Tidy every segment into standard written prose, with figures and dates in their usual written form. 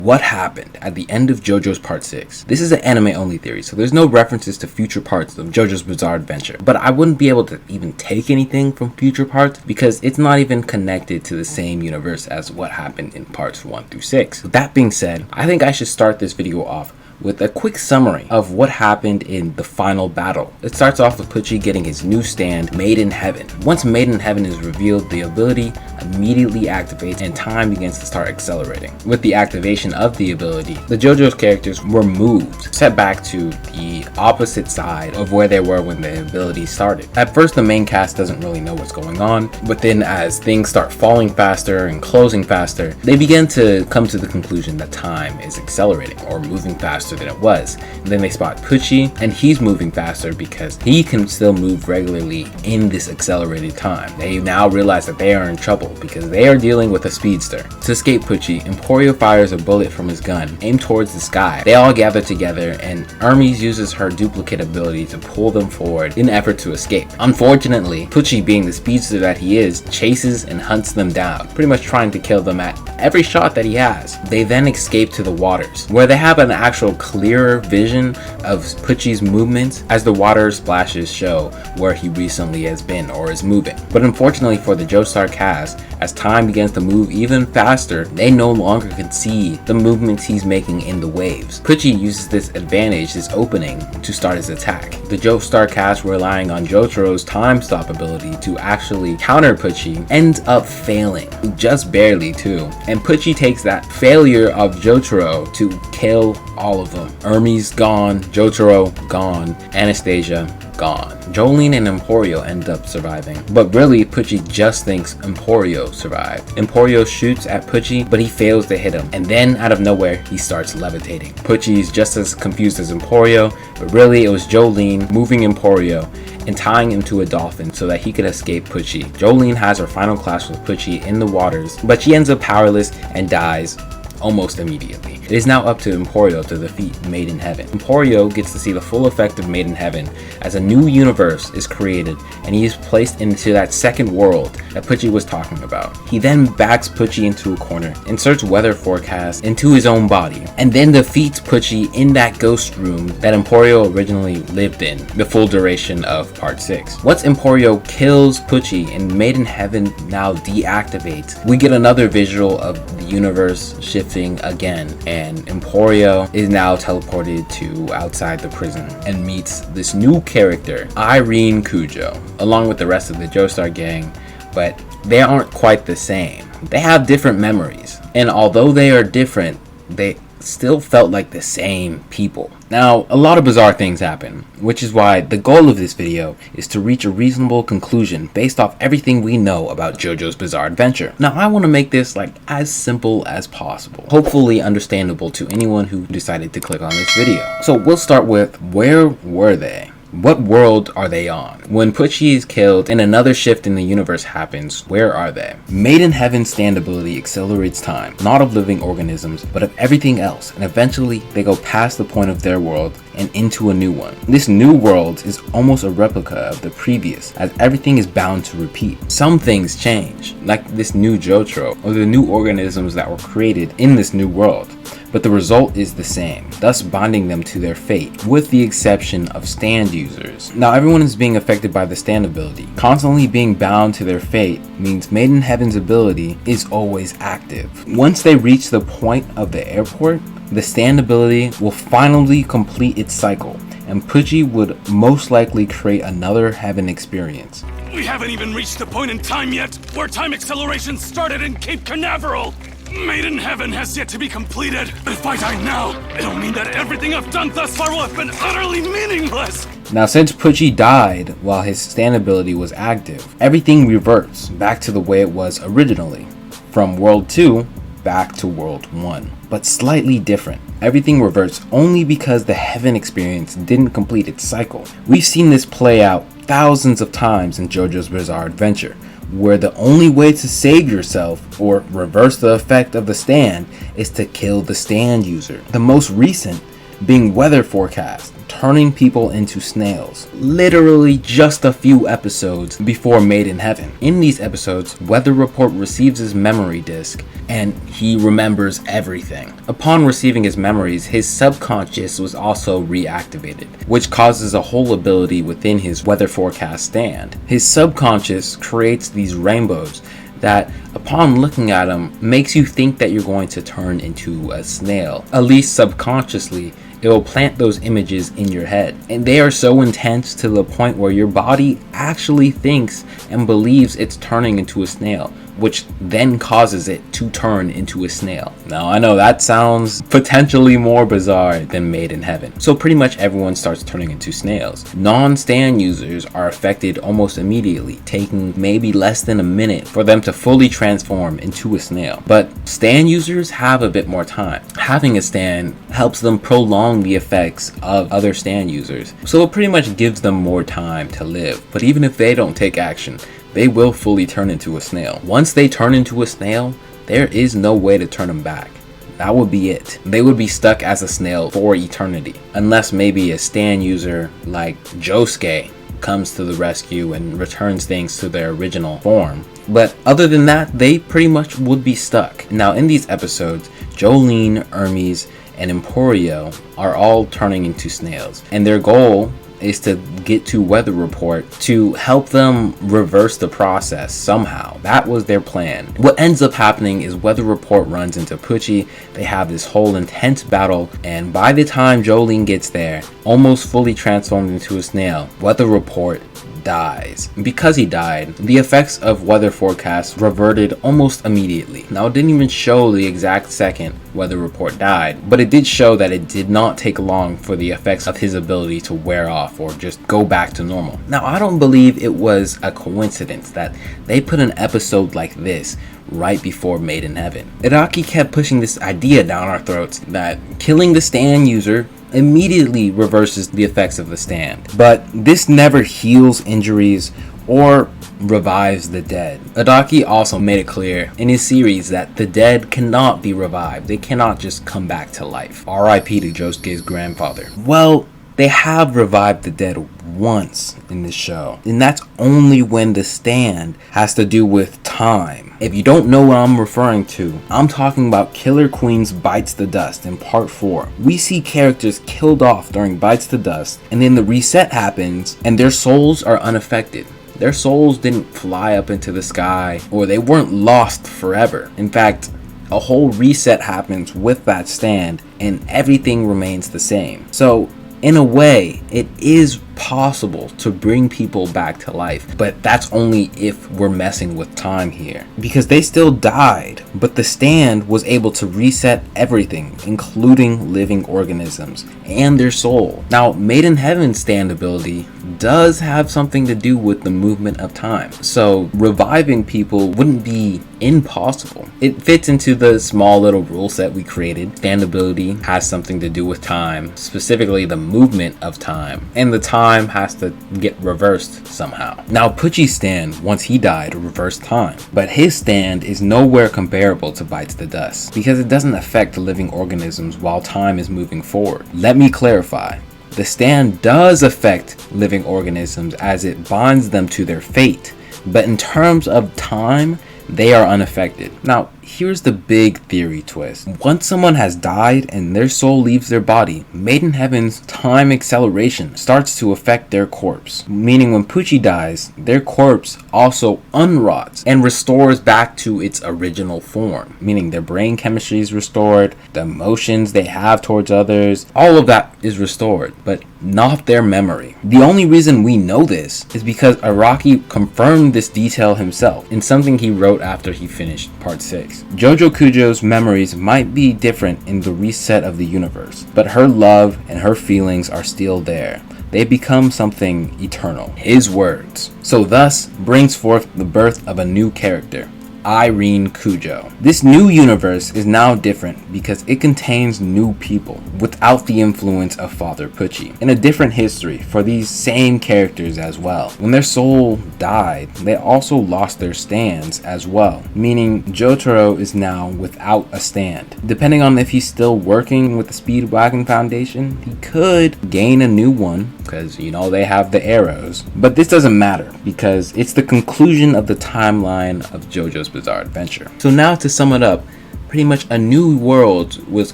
What happened at the end of JoJo's Part 6? This is an anime only theory, so there's no references to future parts of JoJo's Bizarre Adventure. But I wouldn't be able to even take anything from future parts because it's not even connected to the same universe as what happened in parts 1 through 6. With that being said, I think I should start this video off with a quick summary of what happened in the final battle. It starts off with Pucci getting his new stand, Made in Heaven. Once Made in Heaven is revealed, the ability immediately activates and time begins to start accelerating. With the activation of the ability, the JoJo's characters were moved, set back to the opposite side of where they were when the ability started. At first, the main cast doesn't really know what's going on, but then as things start falling faster and closing faster, they begin to come to the conclusion that time is accelerating or moving faster than it was. And then they spot Pucci, and he's moving faster because he can still move regularly in this accelerated time. They now realize that they are in trouble because they are dealing with a speedster. To escape Pucci, Emporio fires a bullet from his gun, aimed towards the sky. They all gather together, and Hermes uses her duplicate ability to pull them forward in an effort to escape. Unfortunately, Pucci, being the speedster that he is, chases and hunts them down, pretty much trying to kill them at every shot that he has. They then escape to the waters, where they have an actual clearer vision of Pucci's movements as the water splashes show where he recently has been or is moving. But unfortunately for the Joestar cast, as time begins to move even faster, they no longer can see the movements he's making in the waves. Pucci uses this advantage, this opening, to start his attack. The Joestar cast, relying on Jotaro's time stop ability to actually counter Pucci, ends up failing, just barely too. And Pucci takes that failure of Jotaro to kill all of them. Hermes gone, Jotaro gone, Anastasia gone. Joylne and Emporio end up surviving, but really Pucci just thinks Emporio survived. Emporio shoots at Pucci, but he fails to hit him, and then out of nowhere he starts levitating. Pucci is just as confused as Emporio, but really it was Joylne moving Emporio and tying him to a dolphin so that he could escape Pucci. Joylne has her final clash with Pucci in the waters, but she ends up powerless and dies almost immediately. It is now up to Emporio to defeat Made in Heaven. Emporio gets to see the full effect of Made in Heaven as a new universe is created, and he is placed into that second world that Pucci was talking about. He then backs Pucci into a corner, inserts weather forecasts into his own body, and then defeats Pucci in that ghost room that Emporio originally lived in the full duration of part 6. Once Emporio kills Pucci and Made in Heaven now deactivates, we get another visual of the universe shifting again, and Emporio is now teleported to outside the prison and meets this new character, Irene Cujo, along with the rest of the Joestar gang, but they aren't quite the same. They have different memories, and although they are different, they still felt like the same people. Now, a lot of bizarre things happen, which is why the goal of this video is to reach a reasonable conclusion based off everything we know about JoJo's Bizarre Adventure. Now, I want to make this as simple as possible, hopefully understandable to anyone who decided to click on this video. So we'll start with, where were they? What world are they on? When Pucci is killed and another shift in the universe happens, where are they? Made in Heaven's stand ability accelerates time, not of living organisms, but of everything else, and eventually they go past the point of their world and into a new one. This new world is almost a replica of the previous, as everything is bound to repeat. Some things change, like this new Jotaro, or the new organisms that were created in this new world, but the result is the same, thus bonding them to their fate, with the exception of stand users. Now, everyone is being affected by the stand ability. Constantly being bound to their fate means Made in Heaven's ability is always active. Once they reach the point of the airport, the stand ability will finally complete its cycle, and Pucci would most likely create another heaven experience. We haven't even reached the point in time yet where time acceleration started in Cape Canaveral. Made in Heaven has yet to be completed. But if I die now, it'll mean that everything I've done thus far will have been utterly meaningless. Now, since Pucci died while his stand ability was active, everything reverts back to the way it was originally, from World 2 back to World 1, but slightly different. Everything reverts only because the heaven experience didn't complete its cycle. We've seen this play out thousands of times in JoJo's Bizarre Adventure, where the only way to save yourself or reverse the effect of the stand is to kill the stand user. The most recent being weather forecast, turning people into snails, literally just a few episodes before Made in Heaven. In these episodes, Weather Report receives his memory disk and he remembers everything. Upon receiving his memories, his subconscious was also reactivated, which causes a whole ability within his weather forecast stand. His subconscious creates these rainbows that, upon looking at them, makes you think that you're going to turn into a snail. At least subconsciously, it will plant those images in your head. And they are so intense to the point where your body actually thinks and believes it's turning into a snail, which then causes it to turn into a snail. Now, I know that sounds potentially more bizarre than Made in Heaven. So pretty much everyone starts turning into snails. Non-Stan users are affected almost immediately, taking maybe less than a minute for them to fully transform into a snail. But Stan users have a bit more time. Having a Stan helps them prolong the effects of other Stan users, so it pretty much gives them more time to live. But even if they don't take action, they will fully turn into a snail. Once they turn into a snail, there is no way to turn them back. That would be it. They would be stuck as a snail for eternity, unless maybe a Stan user like Josuke comes to the rescue and returns things to their original form. But other than that, they pretty much would be stuck. Now in these episodes, Joylne, Hermes, and Emporio are all turning into snails, and their goal is to get to Weather Report to help them reverse the process somehow. That was their plan. What ends up happening is Weather Report runs into Pucci. They have this whole intense battle, and by the time Joylne gets there, almost fully transformed into a snail, Weather Report dies. Because he died, the effects of weather forecasts reverted almost immediately. Now, it didn't even show the exact second Weather Report died, but it did show that it did not take long for the effects of his ability to wear off or just go back to normal. Now, I don't believe it was a coincidence that they put an episode like this right before Made in Heaven. Araki kept pushing this idea down our throats that killing the Stan user immediately reverses the effects of the stand. But this never heals injuries or revives the dead. Araki also made it clear in his series that the dead cannot be revived. They cannot just come back to life. RIP to Josuke's grandfather. Well, they have revived the dead once in this show, and that's only when the stand has to do with time. If you don't know what I'm referring to, I'm talking about Killer Queen's Bites the Dust in part 4. We see characters killed off during Bites the Dust, and then the reset happens and their souls are unaffected. Their souls didn't fly up into the sky, or they weren't lost forever. In fact, a whole reset happens with that stand and everything remains the same. So in a way, it is possible to bring people back to life, but that's only if we're messing with time here. Because they still died, but the stand was able to reset everything, including living organisms and their soul. Now, Made in Heaven's stand ability does have something to do with the movement of time, so reviving people wouldn't be impossible. It fits into the small little rule set we created. Stand ability has something to do with time, specifically the movement of time, and the time has to get reversed somehow. Now, Pucci's stand, once he died, reversed time, but his stand is nowhere comparable to Bites the Dust because it doesn't affect living organisms while time is moving forward. Let me clarify. The stand does affect living organisms as it binds them to their fate, but in terms of time, they are unaffected. Now, here's the big theory twist. Once someone has died and their soul leaves their body, Made in Heaven's time acceleration starts to affect their corpse. Meaning when Pucci dies, their corpse also unrots and restores back to its original form. Meaning their brain chemistry is restored, the emotions they have towards others, all of that is restored, but not their memory. The only reason we know this is because Araki confirmed this detail himself in something he wrote after he finished part 6. JoJo Kujo's memories might be different in the reset of the universe, but her love and her feelings are still there. They become something eternal. His words. So thus brings forth the birth of a new character, Irene Cujo. This new universe is now different because it contains new people without the influence of Father Pucci, and a different history for these same characters as well. When their soul died, they also lost their stands as well, meaning Jotaro is now without a stand. Depending on if he's still working with the Speedwagon Foundation, he could gain a new one because, you know, they have the arrows. But this doesn't matter because it's the conclusion of the timeline of JoJo's Bizarre Adventure. So now to sum it up, pretty much a new world was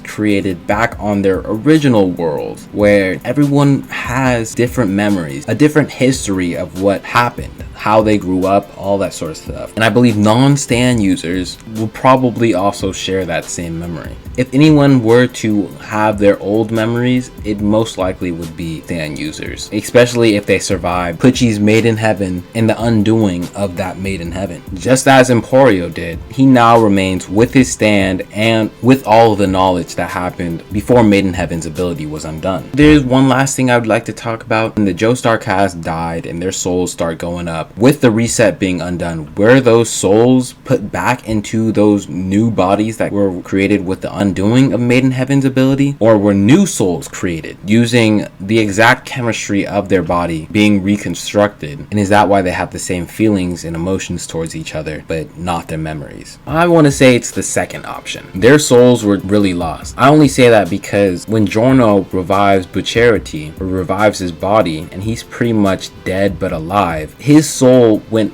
created back on their original world where everyone has different memories, a different history of what happened, how they grew up, all that sort of stuff. And I believe non-stan users will probably also share that same memory. If anyone were to have their old memories, it most likely would be stan users, especially if they survived Pucci's Maiden Heaven and the undoing of that Maiden Heaven. Just as Emporio did, he now remains with his stand and with all of the knowledge that happened before Maiden Heaven's ability was undone. There's one last thing I would like to talk about. When the Joestar cast died and their souls start going up, with the reset being undone, were those souls put back into those new bodies that were created with the undoing of Maiden Heaven's ability, or were new souls created using the exact chemistry of their body being reconstructed? And is that why they have the same feelings and emotions towards each other but not their memories? I want to say it's the second option. Their souls were really lost. I only say that because when Joylne revives Bucciarati, or revives his body, and he's pretty much dead but alive, his soul went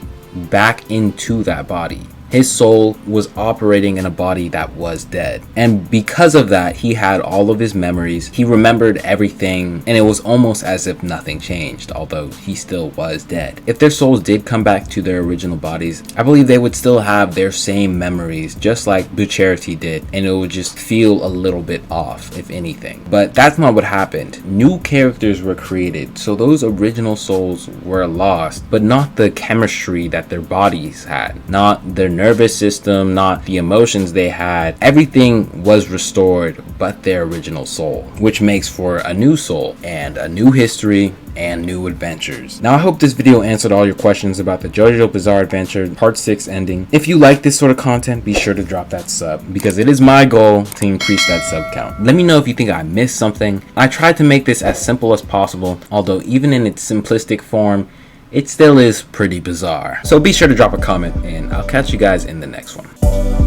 back into that body. His soul was operating in a body that was dead. And because of that, he had all of his memories. He remembered everything, and it was almost as if nothing changed, although he still was dead. If their souls did come back to their original bodies, I believe they would still have their same memories, just like Bucciarati did, and it would just feel a little bit off, if anything. But that's not what happened. New characters were created, so those original souls were lost, but not the chemistry that their bodies had, not their nervous system, not the emotions they had. Everything was restored but their original soul, which makes for a new soul and a new history and new adventures. Now I hope this video answered all your questions about the JoJo Bizarre Adventure Part 6 ending. If you like this sort of content, be sure to drop that sub because it is my goal to increase that sub count. Let me know if you think I missed something. I tried to make this as simple as possible, although even in its simplistic form, it still is pretty bizarre. So be sure to drop a comment and I'll catch you guys in the next one.